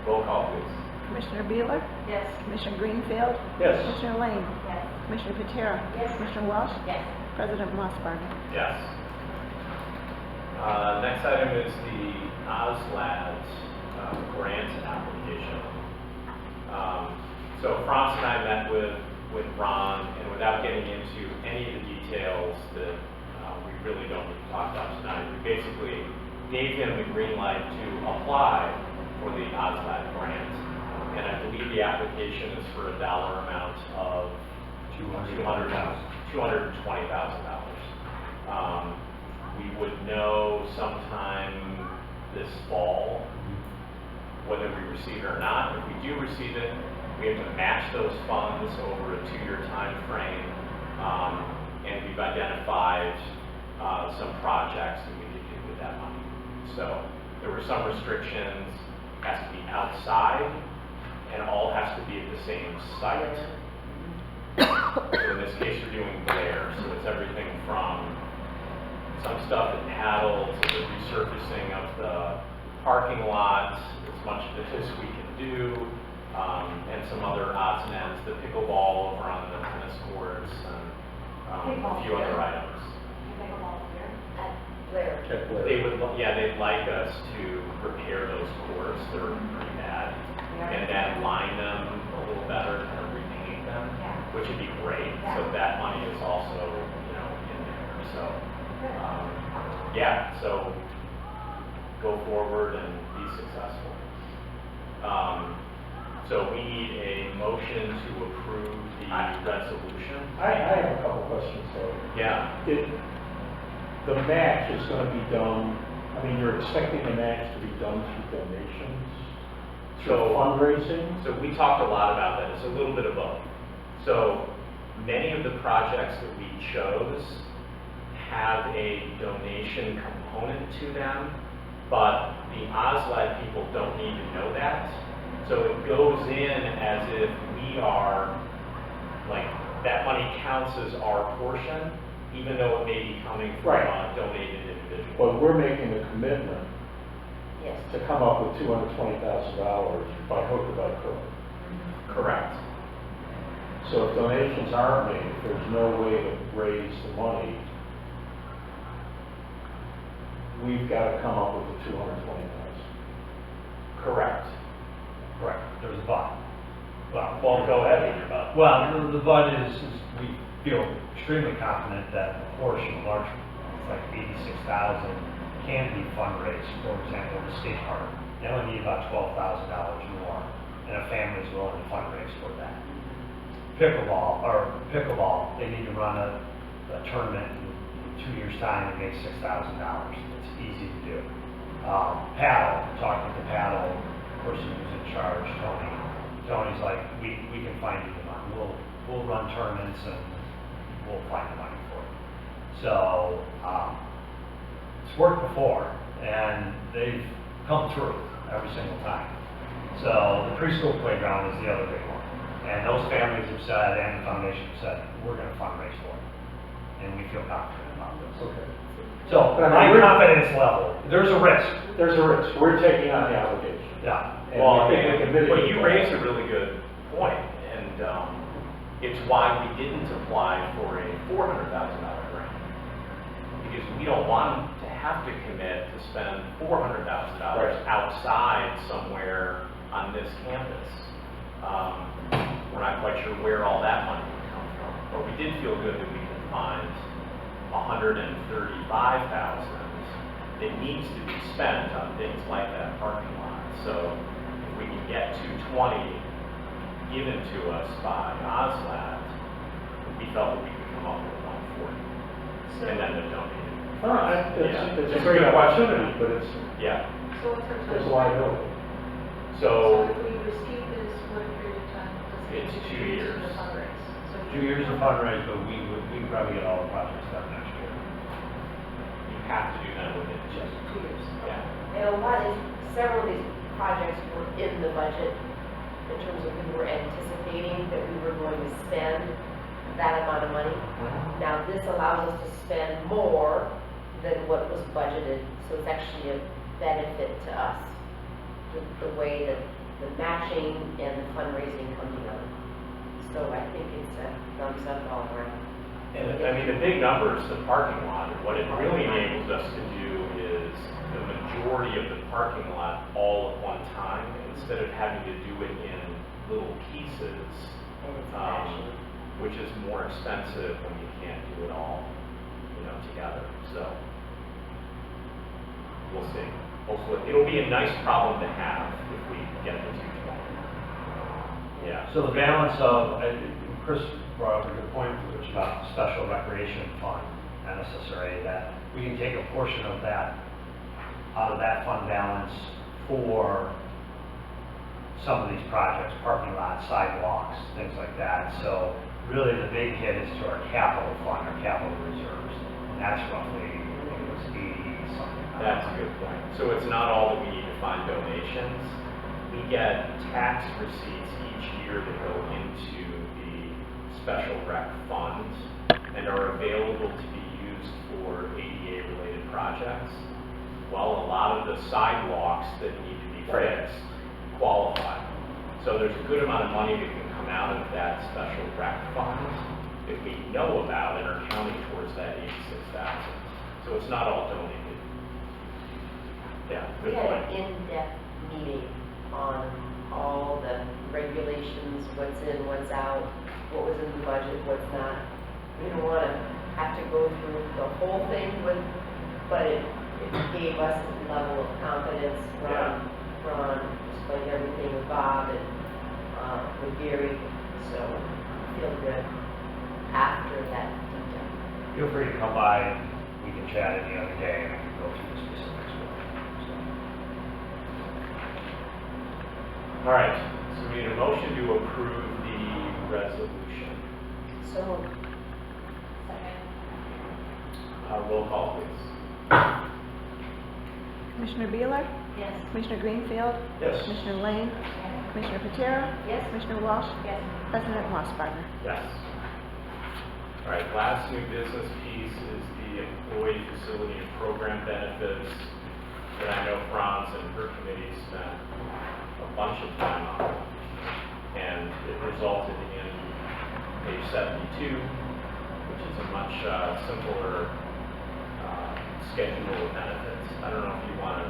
Roll call, please. Commissioner Beeler? Yes. Commissioner Greenfield? Yes. Commissioner Lane? Yes. Commissioner Patera? Yes. Commissioner Walsh? Yes. President Mossberg? Yes. Next item is the OSLAD grant application. So Franz and I met with Ron, and without getting into any of the details that we really don't need to talk about tonight, we basically gave him the green light to apply for the OSLAD grant. And I believe the application is for a dollar amount of $220,000. We would know sometime this fall whether we receive it or not. If we do receive it, we have to match those funds over a 2-year time frame. And we've identified some projects that we could do with that money. So there were some restrictions, has to be outside, and all has to be at the same site. So in this case, we're doing Blair, so it's everything from some stuff at Paddle to the resurfacing of the parking lot, as much of it as we can do, and some other odds and ends, the pickleball over on the tennis courts, and a few other items. Blair. Check Blair. They would, yeah, they'd like us to repair those courts, they're pretty bad, and then line them a little better, kind of repaint them, which would be great. So that money is also, in there, so. Yeah, so go forward and be successful. So we need a motion to approve the resolution. I have a couple questions though. Yeah, The match is gonna be done, I mean, you're expecting the match to be done through donations? Through So- fundraising? so we talked a lot about that, it's a little bit of both. So many of the projects that we chose have a donation component to them, but the OSLAD people don't need to know that. So it goes in as if we are, like, that money counts as our portion, even though it may be coming from Right. a donated individual. But we're making a commitment Yes. to come up with $220,000 by hook or by crook. Correct. So if donations aren't made, if there's no way to raise the money, we've got to come up with the $220,000. Correct. Correct, there's a but. Well, go ahead with your vote. Well, the but is we feel extremely confident that a portion, large, like 86,000, can be fundraised. For example, the skate park, they only need about $12,000 more, and a family is willing to fundraise for that. Pickleball, they need to run a tournament in 2 years' time and make $6,000. It's easy to do. Paddle, talking to the paddle person who's in charge, Tony. Tony's like, we can find you the money. We'll run tournaments and we'll find the money for it. So it's worked before, and they've come through every single time. So the preschool playground is the other big one, and those families have said, and the foundation have said, we're going to fundraise for it, and we feel confident about this. Okay. So But I my mean, confidence level, there's a risk. There's a risk. We're taking on the obligation. Yeah. And Well, we think we can mitigate but you that. raised a really good point, and it's why we didn't apply for a $400,000 grant. Because we don't want to have to commit to spend $400,000 Right. outside somewhere on this campus. We're not quite sure where all that money would come from, but we did feel good that we could find $135,000 that needs to be spent on things like that parking lot. So if we can get 220 given to us by OSLAT, we felt that we could come up with 140. And then the donated. It's a great opportunity, but it's, Yeah, So what's our there's a timeline? liability. So so if we receive this, what period of time does it It's take 2 to years. fundraise? So 2 years to fundraise, but we can probably get all the projects done next year. you have to do that within Just 2 years. Yeah. And a lot of, several of these projects were in the budget in terms of we were anticipating that we were going to spend that amount of money. Now, this allows us to spend more than what was budgeted, so it's actually a benefit to us, the way that the matching and the fundraising come together. So I think it's a thumbs up all around. And I mean, the big number is the parking lot. And what it really enables us to do is the majority of the parking lot all at one time, instead of having to do it in little pieces, And it's matching. which is more expensive when you can't do it all, together. So we'll see. Hopefully, it'll be a nice problem to have if we get the 220. Yeah. So the balance of, Chris brought up a good point, which is about the special recreation fund, NSSRA, that we can take a portion of that, out of that fund balance for some of these projects, parking lots, sidewalks, things like that. So really the big hit is to our capital fund, our capital reserves. And that's roughly, I think it was 80 something. That's a good point. So it's not all that we need to find donations. We get tax receipts each year that go into the special rec fund and are available to be used for ADA-related projects. Well, a lot of the sidewalks that need to be fixed qualify. So there's a good amount of money that can come out of that special rec fund that we know about and are counting towards that 86,000. So it's not all donated. Yeah, We good had point. an in-depth meeting on all the regulations, what's in, what's out, what was in the budget, what's not. We don't want to have to go through the whole thing but it gave us a level of confidence. Ron explained everything with Bob and with Gary, so I feel good after that detail. Feel free to come by and we can chat any other day and I can go through the specifics with you. All right, so we need a motion to approve the resolution. So Roll call, please. Commissioner Beeler? Yes. Commissioner Greenfield? Yes. Commissioner Lane? Commissioner Patera? Yes. Commissioner Walsh? Yes. President Mossberger? Yes. All right, last new business piece is the employee facility and program benefits that I know Franz and her committee spent a bunch of time on. And it resulted in page 72, which is a much simpler schedule of benefits. I don't know if you want to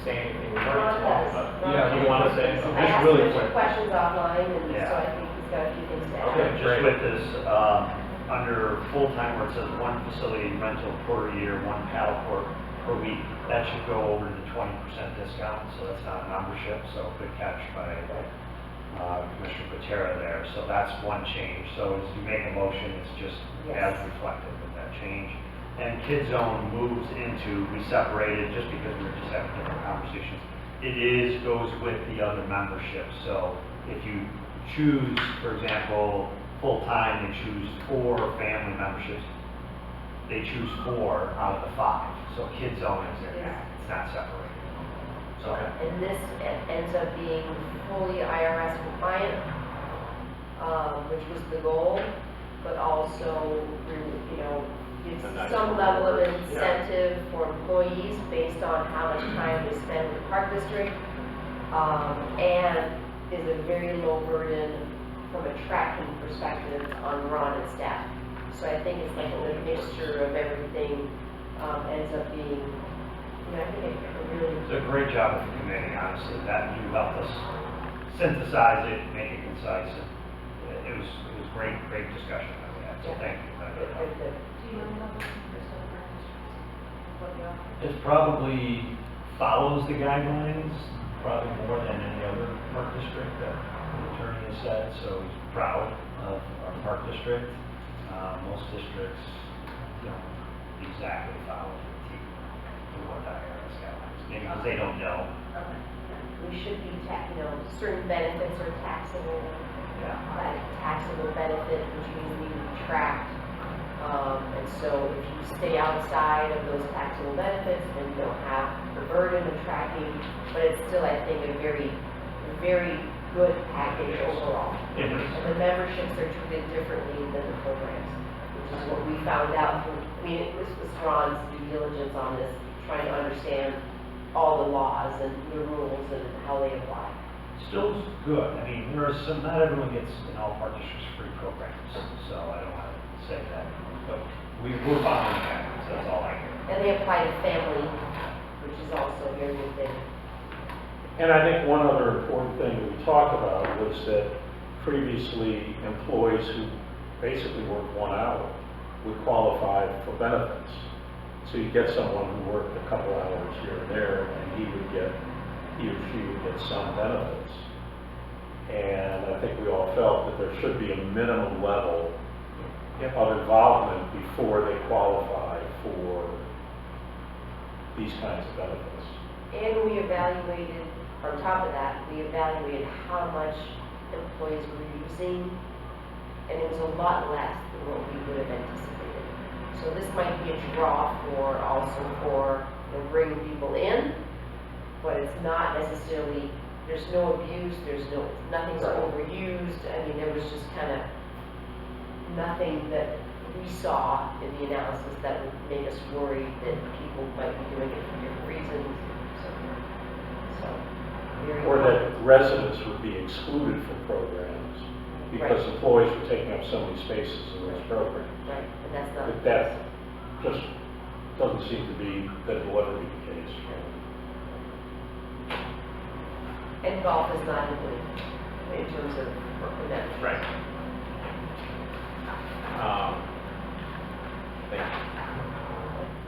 say anything? We've already talked about it. Yeah, You want to say? Just I asked really him a few quick. questions offline, and so Yeah. I think he's got a few things to add. Okay. Just great. with this, under full-time where it says one facility rental per year, one paddle court per week, that should go over the 20% discount, so that's not a membership, so good catch by Commissioner Patera there. So that's one change. So as you make a motion, it's just as Yes. reflected with that change. And Kid Zone moves into, we separated just because we were just having different conversations. It goes with the other memberships. So if you choose, for example, full-time, they choose 4 family memberships. They choose 4 out of the 5. So Kid Zone is in that. It's not separated. So, And this ends up being fully IRS compliant, which was the goal, but also, gives A nice some level of reward. incentive for employees based on how much time they spend with the park district, and is a very low burden from a tracking perspective on Ron and staff. So I think it's like a mixture of everything, ends up being, I think it really. it's a great job of the committee, honestly, that you helped us synthesize it, make it concise. It was great discussion that we had, so thank you. Good. Do you know about this other what they offer? It probably follows the guidelines, probably more than any other park district that the attorney has said, so he's proud of our park district. Most districts don't exactly follow to what the IRS guidelines, maybe because they don't know. We should be, certain benefits are taxable, Yeah. like taxable benefit, which means need to be tracked. And so if you stay outside of those taxable benefits, then you don't have the burden of tracking, but it's still, I think, a very, very good package overall. It is. And the memberships are treated differently than the programs, which is what we found out through, it was Ron's due diligence on this, trying to understand all the laws and the rules and how they apply. Still good. I mean, there are some, not everyone gets in all park districts free programs, so I don't want to say that. But we're following that, so that's all I can. And they apply to family, which is also a very good thing. And I think one other important thing that we talked about was that previously employees who basically worked 1 hour would qualify for benefits. So you get someone who worked a couple hours here and there, and he or she would get some benefits. And I think we all felt that there should be a minimum level of involvement before they qualify for these kinds of benefits. And we evaluated, on top of that, we evaluated how much employees were using, and it was a lot less than what we would have anticipated. So this might be a draw for bringing people in, but it's not necessarily, there's no abuse, nothing's overused. I mean, there was just kind of nothing that we saw in the analysis that would make us worried that people might be doing it for different reasons. So, very Or good. that residents would be excluded from programs because employees were taking up so many spaces in those programs. Right, and that's not. But that just doesn't seem to be, that will ever be the case. And golf is not included in terms of events. Right. Thank you.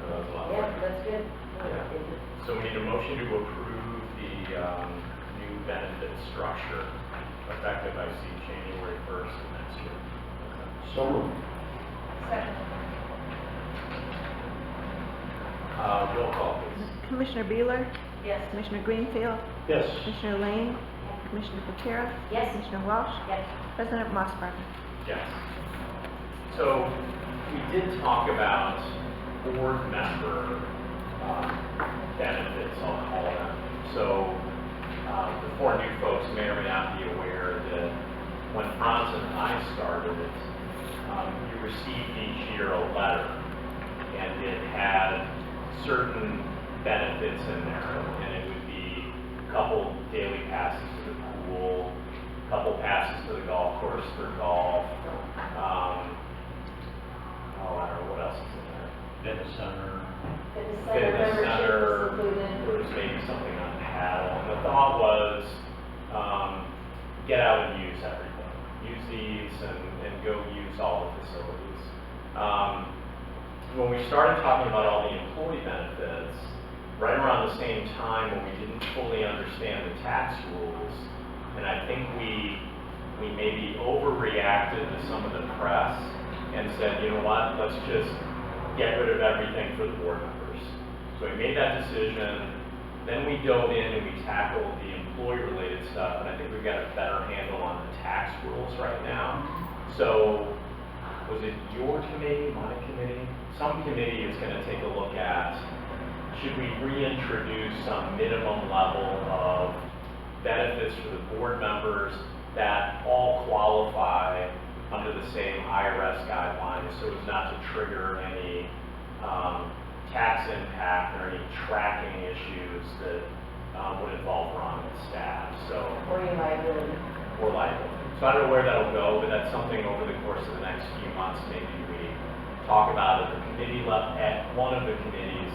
That was a lot. Yeah, that's good. Yeah. So we need a motion to approve the new benefit structure effective, I see, January 1st of next year. So moved. Second. Roll call, please. Commissioner Beeler, Yes. Commissioner Greenfield, Yes. Commissioner Lane, Commissioner Patera, Yes. Commissioner Walsh, Yes. President Mossberger. Yes. So we did talk about board member benefits, I'll call them. So the 4 new folks may or may not be aware that when Franz and I started, you received each year a letter, and it had certain benefits in there, and it would be a couple daily passes to the pool, a couple passes to the golf course for golf. I don't know what else is in there. Fitness center. Fitness Fitness center center, membership is included. was maybe something on paddle. And the thought was, get out and use everything. Use these and go use all the facilities. When we started talking about all the employee benefits, right around the same time when we didn't fully understand the tax rules, and I think we maybe overreacted to some of the press and said, you know what, let's just get rid of everything for the board members. So we made that decision, then we dove in and we tackled the employee-related stuff, and I think we've got a better handle on the tax rules right now. So, was it your committee, my committee? Some committee is gonna take a look at, should we reintroduce some minimum level of benefits for the board members that all qualify under the same IRS guidelines, so as not to trigger any tax impact or any tracking issues that would involve Ron and staff. So, Or your liability. or liability. So I don't know where that'll go, but that's something over the course of the next few months, maybe we talk about at the committee level, at one of the committees,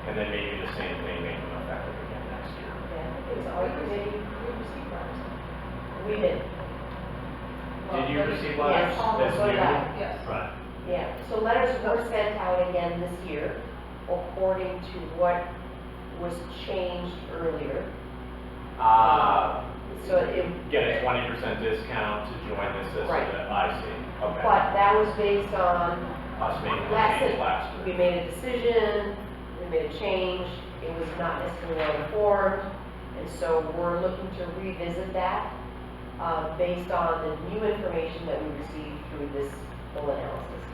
and then maybe the same thing, make them effective again next year. Yeah, it's our committee. We received ours. We did. Did you receive Yes, letters? almost That's so new? did I. Yes. Right. Yeah, so letters were sent out again this year, according to what was changed earlier. So it, Get a 20% discount to join the system. Right. I see. Okay. but that was based on Us making a last, change last we year. made a decision, we made a change, it was not necessarily informed, and so we're looking to revisit that, based on the new information that we received through this full analysis.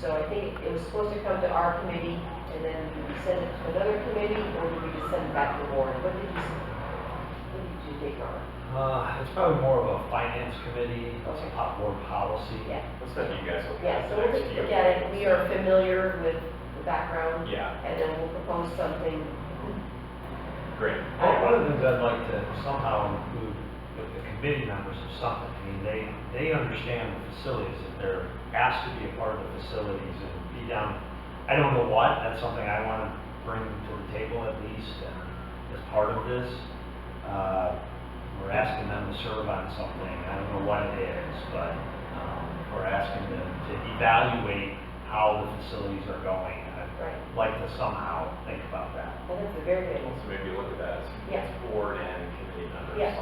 So I think it was supposed to come to our committee, and then we send it to another committee, or did we just send it back to the board? What did you think, Ron? It's probably more of a finance committee, it's a board policy. Yeah, Let's let you guys look yeah, at so the we'll next just few. look at it, we are familiar with the background, Yeah, and then we'll propose something. great. One of the things I'd like to somehow include with the committee members of something, I mean, they understand the facilities, if they're asked to be a part of the facilities and be down, I don't know what, that's something I want to bring to the table at least, as part of this. We're asking them to serve on something, I don't know what it is, but, we're asking them to evaluate how the facilities are going. Right. I'd like to somehow think about that. And that's a very good one. So maybe look at that as Yeah. board and committee members. Yeah.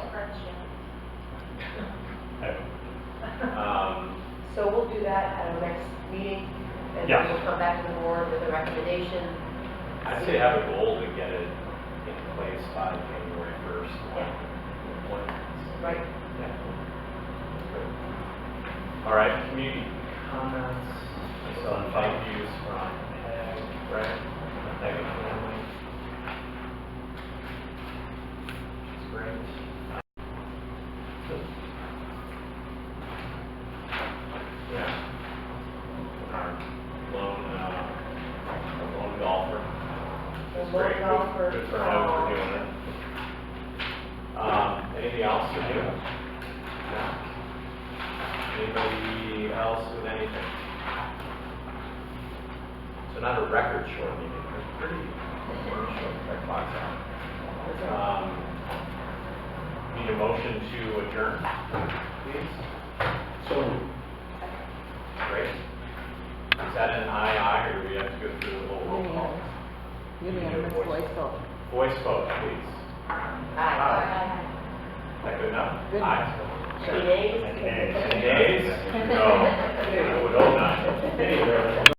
So we'll do that at our next meeting, and then Yes. we'll come back to the board with a recommendation. I'd say have a goal to get it in place by January 1st. Yeah. Right. All right, community comments. So thank yous from Peg, Brett, Peg and family. That's great. Yeah. Our lone golfer. The That's lone great. Good- golfer. Good for him for doing it. Anything else to do? No. Anybody else with anything? So not a record short meeting, it's pretty short, like 5 hours. Need a motion to adjourn, please? So, Great. Is that an aye, or do we have to go through the whole roll call? Unanimous voice vote. Voice vote, please. Aye. Is that good enough? Good. Aye. Any nays? And Any nays? No. I would hope not. Anyway.